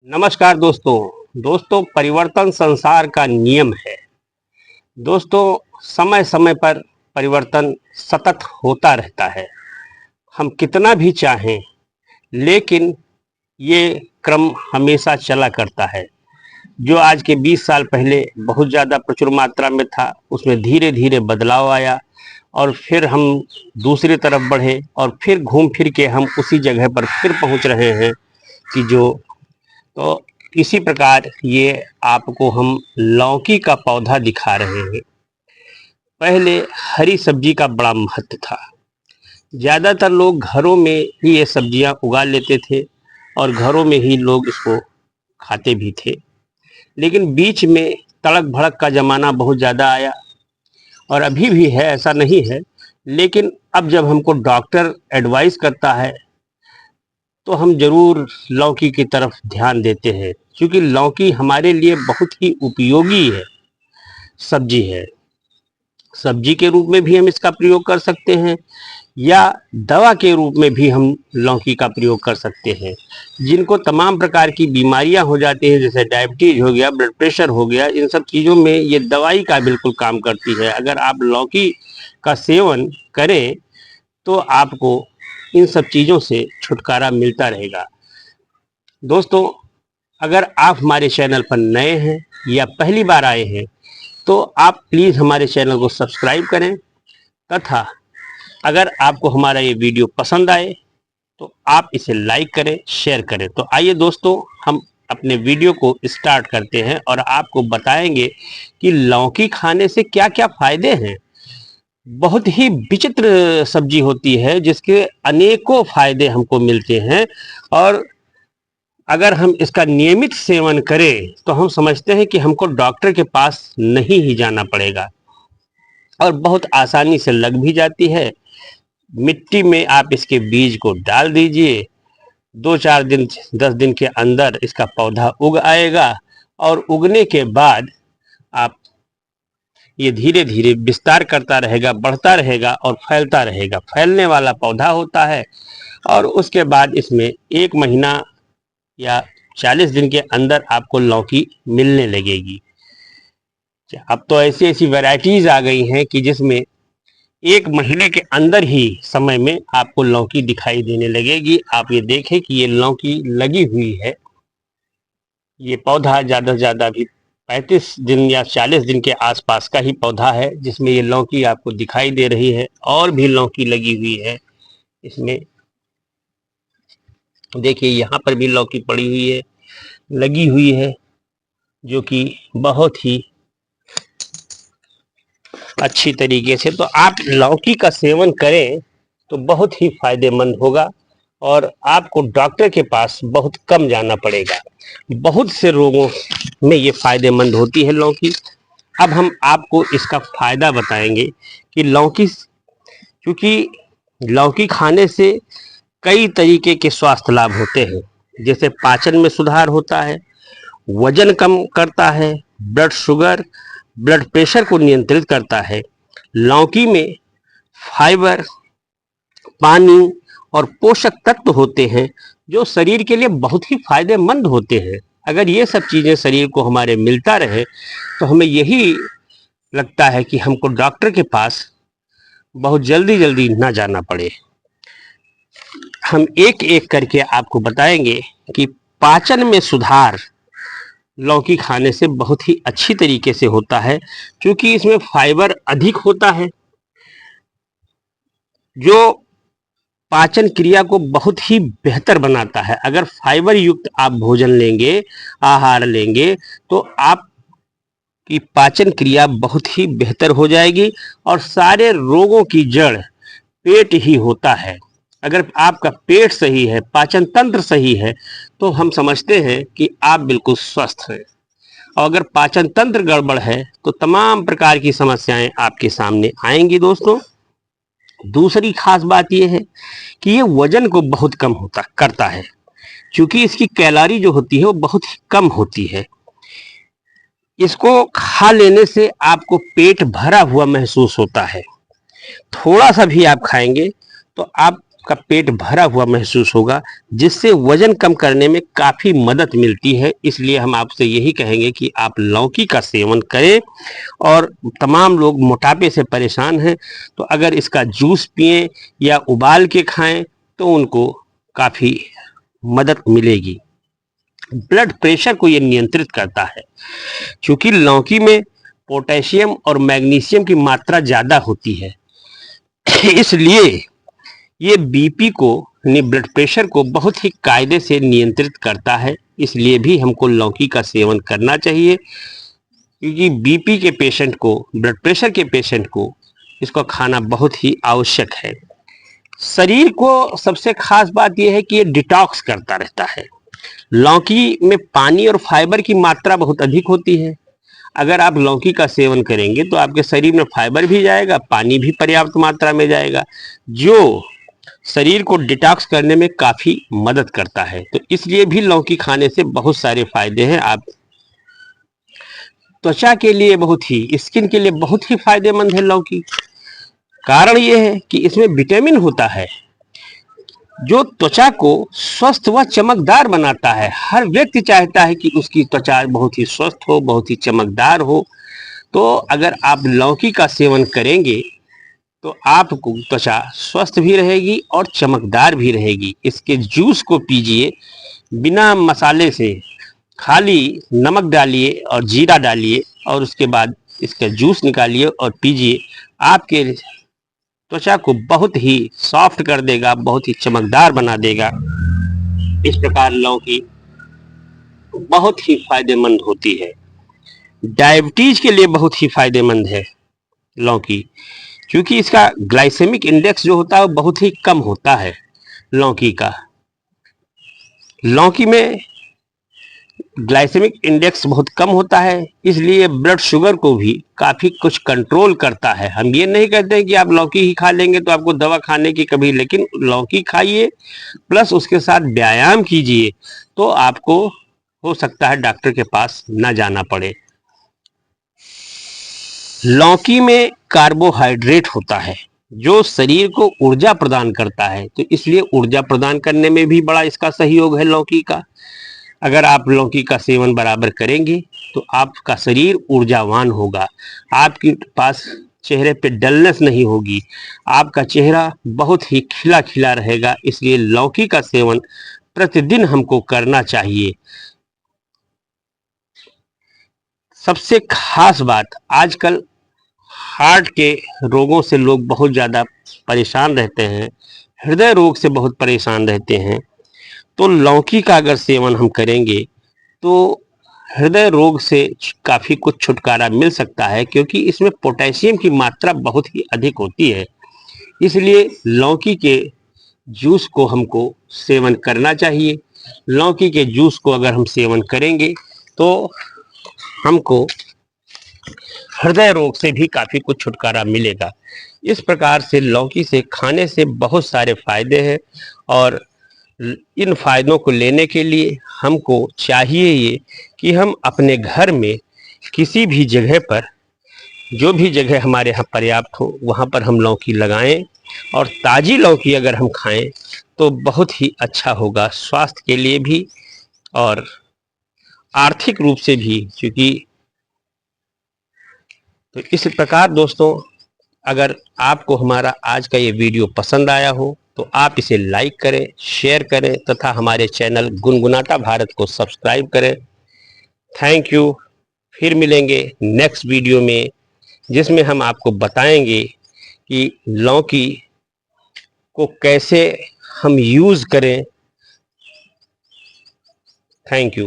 नमस्कार दोस्तों परिवर्तन संसार का नियम है। दोस्तों समय समय पर परिवर्तन सतत होता रहता है, हम कितना भी चाहें लेकिन ये क्रम हमेशा चला करता है। जो आज के 20 साल पहले बहुत ज़्यादा प्रचुर मात्रा में था, उसमें धीरे धीरे बदलाव आया और फिर हम दूसरी तरफ बढ़े और फिर घूम फिर के हम उसी जगह पर फिर पहुंच रहे हैं कि जो तो इसी प्रकार ये आपको हम लौकी का पौधा दिखा रहे हैं। पहले हरी सब्जी का बड़ा महत्व था, ज़्यादातर लोग घरों में ही ये सब्जियां उगा लेते थे और घरों में ही लोग इसको खाते भी थे। लेकिन बीच में तड़क भड़क का ज़माना बहुत ज़्यादा आया और अभी भी है, ऐसा नहीं है। लेकिन अब जब हमको डॉक्टर एडवाइस करता है तो हम जरूर लौकी की तरफ ध्यान देते हैं, क्योंकि लौकी हमारे लिए बहुत ही उपयोगी है, सब्जी है। सब्जी के रूप में भी हम इसका प्रयोग कर सकते हैं या दवा के रूप में भी हम लौकी का प्रयोग कर सकते हैं। जिनको तमाम प्रकार की बीमारियां हो जाती हैं, जैसे डायबिटीज हो गया, ब्लड प्रेशर हो गया, इन सब चीज़ों में ये दवाई का बिल्कुल काम करती है। अगर आप लौकी का सेवन करें तो आपको इन सब चीज़ों से छुटकारा मिलता रहेगा। दोस्तों अगर आप हमारे चैनल पर नए हैं या पहली बार आए हैं तो आप प्लीज़ हमारे चैनल को सब्सक्राइब करें, तथा अगर आपको हमारा ये वीडियो पसंद आए तो आप इसे लाइक करें, शेयर करें। तो आइए दोस्तों हम अपने वीडियो को स्टार्ट करते हैं और आपको बताएंगे कि लौकी खाने से क्या क्या फायदे हैं। बहुत ही विचित्र सब्जी होती है जिसके अनेकों फायदे हमको मिलते हैं, और अगर हम इसका नियमित सेवन करें तो हम समझते हैं कि हमको डॉक्टर के पास नहीं ही जाना पड़ेगा और बहुत आसानी से लग भी जाती है। मिट्टी में आप इसके बीज को डाल दीजिए, 2-4 दिन 10 दिन के अंदर इसका पौधा उग आएगा और उगने के बाद आप ये धीरे धीरे विस्तार करता रहेगा, बढ़ता रहेगा और फैलता रहेगा। फैलने वाला पौधा होता है और उसके बाद इसमें 1 महीना या 40 दिन के अंदर आपको लौकी मिलने लगेगी। अब तो ऐसी ऐसी वैरायटीज आ गई हैं कि जिसमें 1 महीने के अंदर ही समय में आपको लौकी दिखाई देने लगेगी। आप ये देखें कि ये लौकी लगी हुई है। ये पौधा ज़्यादा से ज़्यादा भी 35 दिन या 40 दिन के आसपास का ही पौधा है, जिसमें ये लौकी आपको दिखाई दे रही है। और भी लौकी लगी हुई है इसमें, देखिए यहाँ पर भी लौकी पड़ी हुई है, लगी हुई है, जो कि बहुत ही अच्छी तरीके से। तो आप लौकी का सेवन करें तो बहुत ही फायदेमंद होगा और आपको डॉक्टर के पास बहुत कम जाना पड़ेगा। बहुत से रोगों में ये फायदेमंद होती है लौकी। अब हम आपको इसका फायदा बताएंगे कि लौकी, क्योंकि लौकी खाने से कई तरीके के स्वास्थ्य लाभ होते हैं, जैसे पाचन में सुधार होता है, वजन कम करता है, ब्लड शुगर ब्लड प्रेशर को नियंत्रित करता है। लौकी में फाइबर, पानी और पोषक तत्व होते हैं जो शरीर के लिए बहुत ही फायदेमंद होते हैं। अगर ये सब चीज़ें शरीर को हमारे मिलता रहे तो हमें यही लगता है कि हमको डॉक्टर के पास बहुत जल्दी जल्दी ना जाना पड़े। हम एक एक करके आपको बताएंगे कि पाचन में सुधार लौकी खाने से बहुत ही अच्छी तरीके से होता है, क्योंकि इसमें फाइबर अधिक होता है जो पाचन क्रिया को बहुत ही बेहतर बनाता है। अगर फाइबर युक्त आप भोजन लेंगे, आहार लेंगे, तो आपकी पाचन क्रिया बहुत ही बेहतर हो जाएगी और सारे रोगों की जड़ पेट ही होता है। अगर आपका पेट सही है, पाचन तंत्र सही है, तो हम समझते हैं कि आप बिल्कुल स्वस्थ हैं। और अगर पाचन तंत्र गड़बड़ है तो तमाम प्रकार की समस्याएं आपके सामने आएंगी। दोस्तों दूसरी खास बात यह है कि ये वजन को बहुत कम करता है, क्योंकि इसकी कैलोरी जो होती है वो बहुत ही कम होती है। इसको खा लेने से आपको पेट भरा हुआ महसूस होता है। थोड़ा सा भी आप खाएंगे तो आप आपका पेट भरा हुआ महसूस होगा, जिससे वजन कम करने में काफ़ी मदद मिलती है। इसलिए हम आपसे यही कहेंगे कि आप लौकी का सेवन करें। और तमाम लोग मोटापे से परेशान हैं, तो अगर इसका जूस पिएं या उबाल के खाएं तो उनको काफ़ी मदद मिलेगी। ब्लड प्रेशर को ये नियंत्रित करता है, क्योंकि लौकी में पोटेशियम और मैग्नीशियम की मात्रा ज़्यादा होती है। इसलिए ये बीपी को यानी ब्लड प्रेशर को बहुत ही कायदे से नियंत्रित करता है। इसलिए भी हमको लौकी का सेवन करना चाहिए, क्योंकि बीपी के पेशेंट को, ब्लड प्रेशर के पेशेंट को इसको खाना बहुत ही आवश्यक है। शरीर को सबसे खास बात यह है कि ये डिटॉक्स करता रहता है। लौकी में पानी और फाइबर की मात्रा बहुत अधिक होती है। अगर आप लौकी का सेवन करेंगे तो आपके शरीर में फाइबर भी जाएगा, पानी भी पर्याप्त मात्रा में जाएगा, जो शरीर को डिटॉक्स करने में काफ़ी मदद करता है। तो इसलिए भी लौकी खाने से बहुत सारे फायदे हैं। आप त्वचा के लिए बहुत ही, स्किन के लिए बहुत ही फायदेमंद है लौकी। कारण यह है कि इसमें विटामिन होता है जो त्वचा को स्वस्थ व चमकदार बनाता है। हर व्यक्ति चाहता है कि उसकी त्वचा बहुत ही स्वस्थ हो, बहुत ही चमकदार हो। तो अगर आप लौकी का सेवन करेंगे तो आपको त्वचा स्वस्थ भी रहेगी और चमकदार भी रहेगी। इसके जूस को पीजिए बिना मसाले से, खाली नमक डालिए और जीरा डालिए और उसके बाद इसका जूस निकालिए और पीजिए। आपके त्वचा को बहुत ही सॉफ्ट कर देगा, बहुत ही चमकदार बना देगा। इस प्रकार लौकी बहुत ही फायदेमंद होती है। डायबिटीज के लिए बहुत ही फायदेमंद है लौकी, क्योंकि इसका ग्लाइसेमिक इंडेक्स जो होता है वो बहुत ही कम होता है लौकी का। लौकी में ग्लाइसेमिक इंडेक्स बहुत कम होता है, इसलिए ब्लड शुगर को भी काफ़ी कुछ कंट्रोल करता है। हम ये नहीं कहते कि आप लौकी ही खा लेंगे तो आपको दवा खाने की कभी, लेकिन लौकी खाइए प्लस उसके साथ व्यायाम कीजिए तो आपको हो सकता है डॉक्टर के पास ना जाना पड़े। लौकी में कार्बोहाइड्रेट होता है जो शरीर को ऊर्जा प्रदान करता है, तो इसलिए ऊर्जा प्रदान करने में भी बड़ा इसका सहयोग है लौकी का। अगर आप लौकी का सेवन बराबर करेंगे तो आपका शरीर ऊर्जावान होगा, आपके पास चेहरे पे डलनेस नहीं होगी, आपका चेहरा बहुत ही खिला खिला रहेगा। इसलिए लौकी का सेवन प्रतिदिन हमको करना चाहिए। सबसे खास बात, आजकल हार्ट के रोगों से लोग बहुत ज़्यादा परेशान रहते हैं, हृदय रोग से बहुत परेशान रहते हैं। तो लौकी का अगर सेवन हम करेंगे तो हृदय रोग से काफ़ी कुछ छुटकारा मिल सकता है, क्योंकि इसमें पोटेशियम की मात्रा बहुत ही अधिक होती है। इसलिए लौकी के जूस को हमको सेवन करना चाहिए। लौकी के जूस को अगर हम सेवन करेंगे तो हमको हृदय रोग से भी काफ़ी कुछ छुटकारा मिलेगा। इस प्रकार से लौकी से खाने से बहुत सारे फायदे हैं, और इन फायदों को लेने के लिए हमको चाहिए ये कि हम अपने घर में किसी भी जगह पर, जो भी जगह हमारे यहाँ पर्याप्त हो वहाँ पर हम लौकी लगाएं, और ताज़ी लौकी अगर हम खाएं तो बहुत ही अच्छा होगा स्वास्थ्य के लिए भी और आर्थिक रूप से भी। क्योंकि तो इस प्रकार दोस्तों, अगर आपको हमारा आज का ये वीडियो पसंद आया हो तो आप इसे लाइक करें, शेयर करें तथा हमारे चैनल गुनगुनाता भारत को सब्सक्राइब करें। Thank you. फिर मिलेंगे नेक्स्ट वीडियो में, जिसमें हम आपको बताएंगे कि लौकी को कैसे हम यूज़ करें। Thank you.